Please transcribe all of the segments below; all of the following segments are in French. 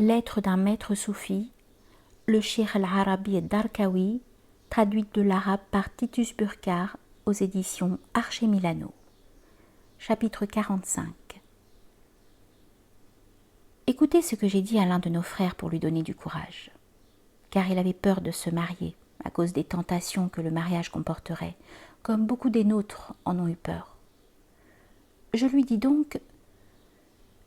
Lettre d'un maître soufi, le Cheikh al-Arabi ad-Darkawi, traduite de l'arabe par Titus Burkhardt aux éditions Archer Milano. Chapitre 45. Écoutez ce que j'ai dit à l'un de nos frères pour lui donner du courage, car il avait peur de se marier à cause des tentations que le mariage comporterait, comme beaucoup des nôtres en ont eu peur. Je lui dis donc: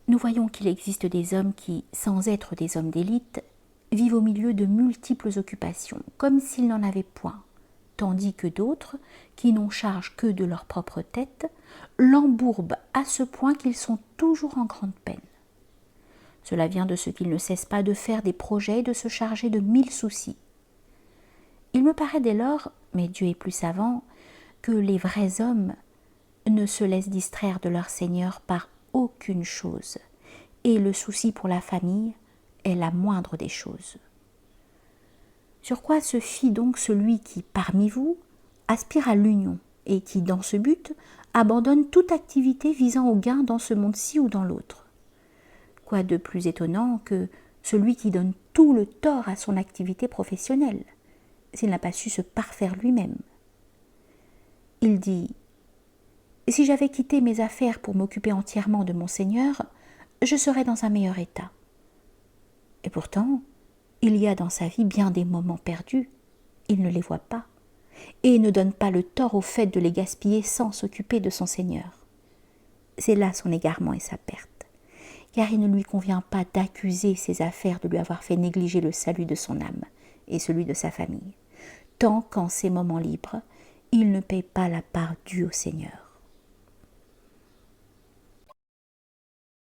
nous voyons qu'il existe des hommes qui, sans être des hommes d'élite, vivent au milieu de multiples occupations, comme s'ils n'en avaient point, tandis que d'autres, qui n'ont charge que de leur propre tête, l'embourbent à ce point qu'ils sont toujours en grande peine. Cela vient de ce qu'ils ne cessent pas de faire des projets et de se charger de 1000 soucis. Il me paraît dès lors, mais Dieu est plus savant, que les vrais hommes ne se laissent distraire de leur Seigneur par aucune chose, et le souci pour la famille est la moindre des choses. Sur quoi se fie donc celui qui, parmi vous, aspire à l'union et qui, dans ce but, abandonne toute activité visant au gain dans ce monde-ci ou dans l'autre? Quoi de plus étonnant que celui qui donne tout le tort à son activité professionnelle, s'il n'a pas su se parfaire lui-même? Il dit: si j'avais quitté mes affaires pour m'occuper entièrement de mon Seigneur, je serais dans un meilleur état. Et pourtant, il y a dans sa vie bien des moments perdus. Il ne les voit pas et ne donne pas le tort au fait de les gaspiller sans s'occuper de son Seigneur. C'est là son égarement et sa perte, car il ne lui convient pas d'accuser ses affaires de lui avoir fait négliger le salut de son âme et celui de sa famille, tant qu'en ses moments libres, il ne paie pas la part due au Seigneur.